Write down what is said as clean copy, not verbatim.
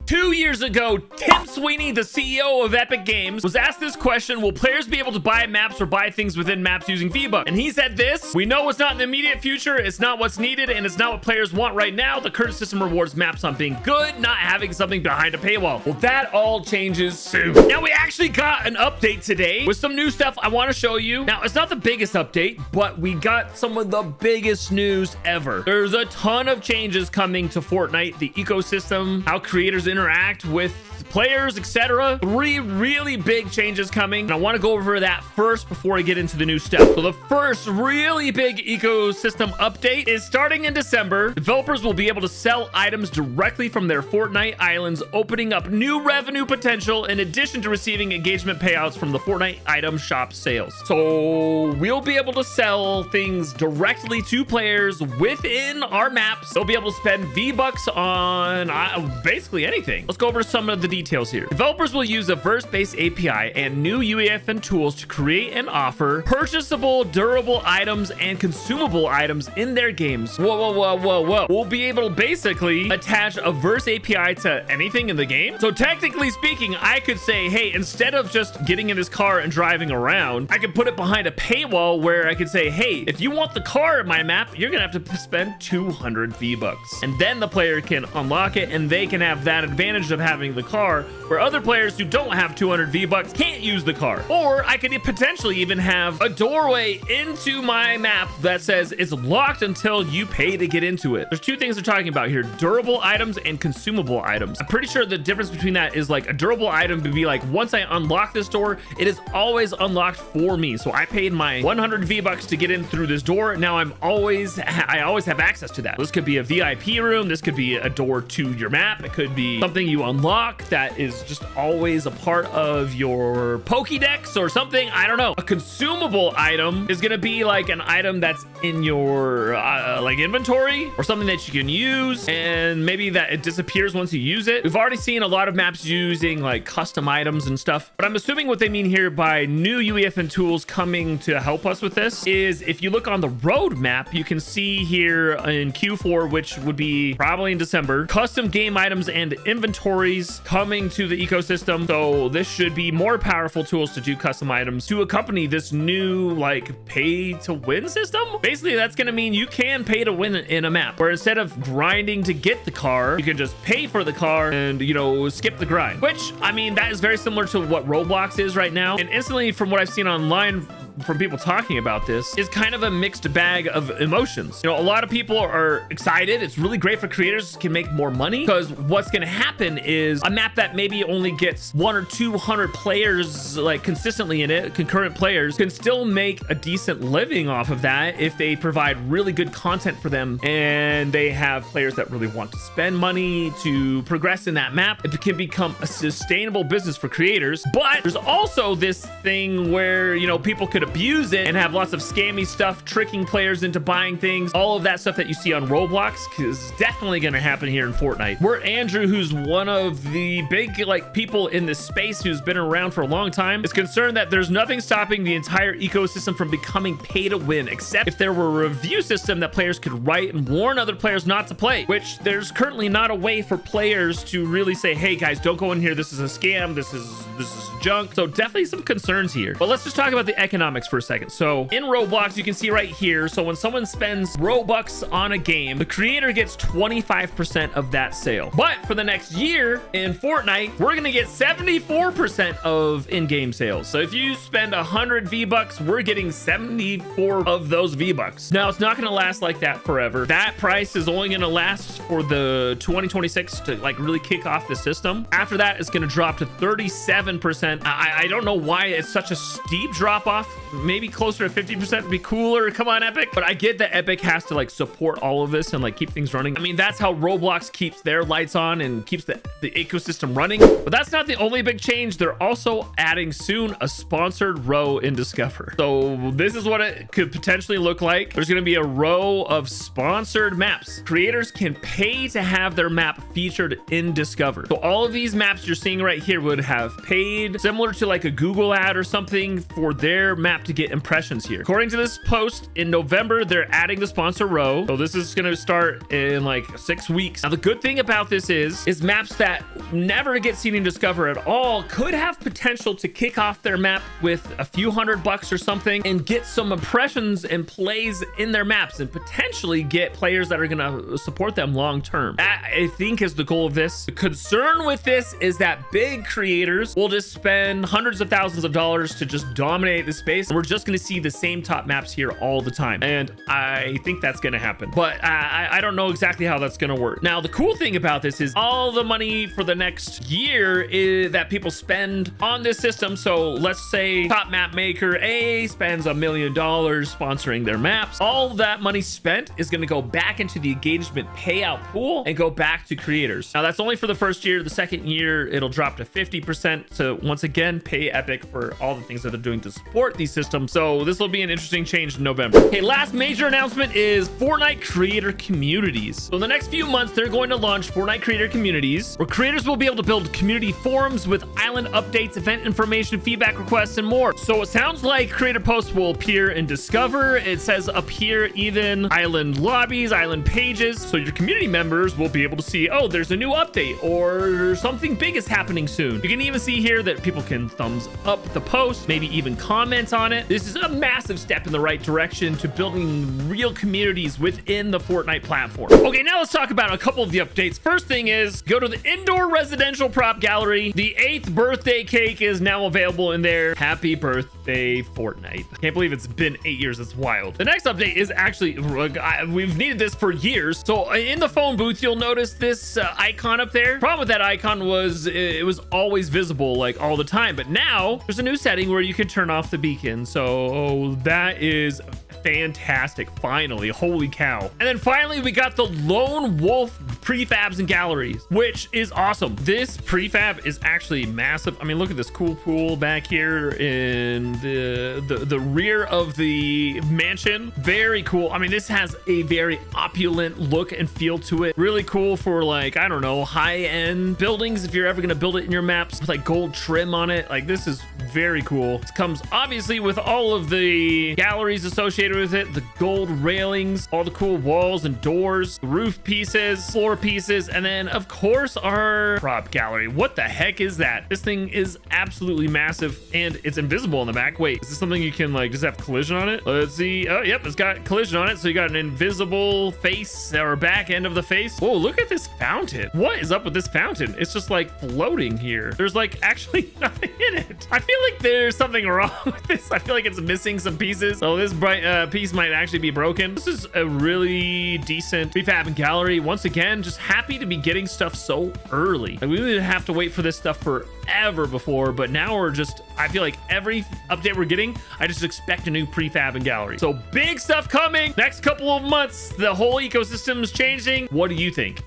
2 years ago, Tim Sweeney, the CEO of Epic Games, was asked this question: will players be able to buy maps or buy things within maps using V-Bucks? And he said this: we know it's not in the immediate future, it's not what's needed, and it's not what players want right now. The current system rewards maps on being good, not having something behind a paywall. Well, that all changes soon. Now, we actually got an update today with some new stuff I want to show you. Now, it's not the biggest update, but we got some of the biggest news ever. There's a ton of changes coming to Fortnite, the ecosystem, how creators interact with players, etc. 3 really big changes coming, and I want to go over that first before I get into the new stuff. So the first really big ecosystem update is starting in December. Developers will be able to sell items directly from their Fortnite islands, opening up new revenue potential in addition to receiving engagement payouts from the Fortnite item shop sales. So we'll be able to sell things directly to players within our maps. They'll be able to spend V-Bucks on basically anything. Let's go over some of the details here. Developers will use a verse-based API and new UEFN tools to create and offer purchasable, durable items and consumable items in their games. Whoa. We'll be able to basically attach a verse API to anything in the game. So technically speaking, I could say, hey, instead of just getting in this car and driving around, I could put it behind a paywall where I could say, hey, if you want the car in my map, you're gonna have to spend 200 V-Bucks. And then the player can unlock it and they can have that advantage of having the car, where other players who don't have 200 V-Bucks can't use the car. Or I could potentially even have a doorway into my map that says it's locked until you pay to get into it. There's 2 things they're talking about here: durable items and consumable items. I'm pretty sure the difference between that is like a durable item would be like, once I unlock this door, it is always unlocked for me. So I paid my 100 V-Bucks to get in through this door. Now I always have access to that. This could be a VIP room. This could be a door to your map. It could be something you unlock that is just always a part of your Pokédex or something. I don't know. A consumable item is going to be like an item that's in your like inventory or something that you can use, and maybe that it disappears once you use it. We've already seen a lot of maps using like custom items and stuff, but I'm assuming what they mean here by new UEFN tools coming to help us with this is, if you look on the road map, you can see here in Q4, which would be probably in December, custom game items and inventories coming to the ecosystem. So this should be more powerful tools to do custom items to accompany this new like pay to win system. Basically, that's going to mean you can pay to win in a map, where instead of grinding to get the car, you can just pay for the car and, you know, skip the grind, which, I mean, that is very similar to what Roblox is right now. And instantly, from what I've seen online from people talking about this, is kind of a mixed bag of emotions. You know, a lot of people are excited. It's really great for creators, can make more money, because what's going to happen is a map that maybe only gets 100 or 200 players like consistently in it, concurrent players, can still make a decent living off of that if they provide really good content for them and they have players that really want to spend money to progress in that map. It can become a sustainable business for creators. But there's also this thing where, you know, people could abuse it and have lots of scammy stuff, tricking players into buying things. All of that stuff that you see on Roblox is definitely going to happen here in Fortnite. We're Andrew, who's one of the big like people in this space who's been around for a long time, is concerned that there's nothing stopping the entire ecosystem from becoming pay to win, except if there were a review system that players could write and warn other players not to play, which there's currently not a way for players to really say, hey guys, don't go in here, this is a scam, this is junk. So definitely some concerns here. But let's just talk about the economics for a second. So in Roblox, you can see right here, so when someone spends Robux on a game, the creator gets 25% of that sale. But for the next year in Fortnite, we're gonna get 74% of in-game sales. So if you spend 100 V-Bucks, we're getting 74 of those V-Bucks. Now, it's not gonna last like that forever. That price is only gonna last for the 2026 to like really kick off the system. After that, it's gonna drop to 37%. I don't know why it's such a steep drop off. Maybe closer to 50% would be cooler. Come on, Epic. But I get that Epic has to like support all of this and like keep things running. I mean, that's how Roblox keeps their lights on and keeps the ecosystem running. But that's not the only big change. They're also adding soon a sponsored row in Discover. So this is what it could potentially look like. There's going to be a row of sponsored maps. Creators can pay to have their map featured in Discover. So all of these maps you're seeing right here would have paid, similar to like a Google ad or something, for their map map to get impressions here. According to this post, in November, they're adding the sponsor row. So this is going to start in like 6 weeks. Now, the good thing about this is maps that never get seen and discovered at all could have potential to kick off their map with a few $100 or something and get some impressions and plays in their maps and potentially get players that are going to support them long term. That, I think, is the goal of this. The concern with this is that big creators will just spend hundreds of thousands of dollars to just dominate the space. And we're just going to see the same top maps here all the time. And I think that's going to happen. But I don't know exactly how that's going to work. Now, the cool thing about this is all the money for the next year is that people spend on this system. So let's say top map maker A spends $1 million sponsoring their maps. All that money spent is going to go back into the engagement payout pool and go back to creators. Now, that's only for the first year. The second year, it'll drop to 50% to once again pay Epic for all the things that they're doing to support these systems. So this will be an interesting change in November. Okay, last major announcement is Fortnite creator communities. So in the next few months, they're going to launch Fortnite creator communities, where creators will be able to build community forums with island updates, event information, feedback requests, and more. So it sounds like creator posts will appear in Discover. It says up here even island lobbies, island pages. So your community members will be able to see, oh, there's a new update or something big is happening soon. You can even see here that people can thumbs up the post, maybe even comment on it. This is a massive step in the right direction to building real communities within the Fortnite platform. Okay, now let's talk about a couple of the updates. First thing is go to the indoor residential prop gallery. The 8th birthday cake is now available in there. Happy birthday, Fortnite. I can't believe it's been 8 years. It's wild. The next update is actually, we've needed this for years. So in the phone booth, you'll notice this icon up there. Problem with that icon was it was always visible like all the time, but now there's a new setting where you can turn off the beacon. So that is fantastic. Finally, holy cow. And then finally, we got the Lone Wolf prefabs and galleries, which is awesome. This prefab is actually massive. I mean, look at this cool pool back here in the rear of the mansion. Very cool. I mean, this has a very opulent look and feel to it. Really cool for, like, I don't know, high-end buildings if you're ever gonna build it in your maps with like gold trim on it. Like, this is very cool. This comes obviously with all of the galleries associated with it, the gold railings, all the cool walls and doors, roof pieces, floor pieces, and then of course our prop gallery. What the heck is that? This thing is absolutely massive and it's invisible in the back. Wait, is this something you can like just have collision on it? Let's see. Oh, yep, it's got collision on it. So you got an invisible face or back end of the face. Whoa, look at this fountain. What is up with this fountain? It's just like floating here. There's like actually nothing in it. I feel like there's something wrong with this. I feel like it's missing some pieces. So this bright piece might actually be broken. This is a really decent prefab and gallery. Once again, just happy to be getting stuff so early. Like, we didn't have to wait for this stuff forever before, but now we're just, I feel like every update we're getting, I just expect a new prefab and gallery. So big stuff coming next couple of months. The whole ecosystem is changing. What do you think?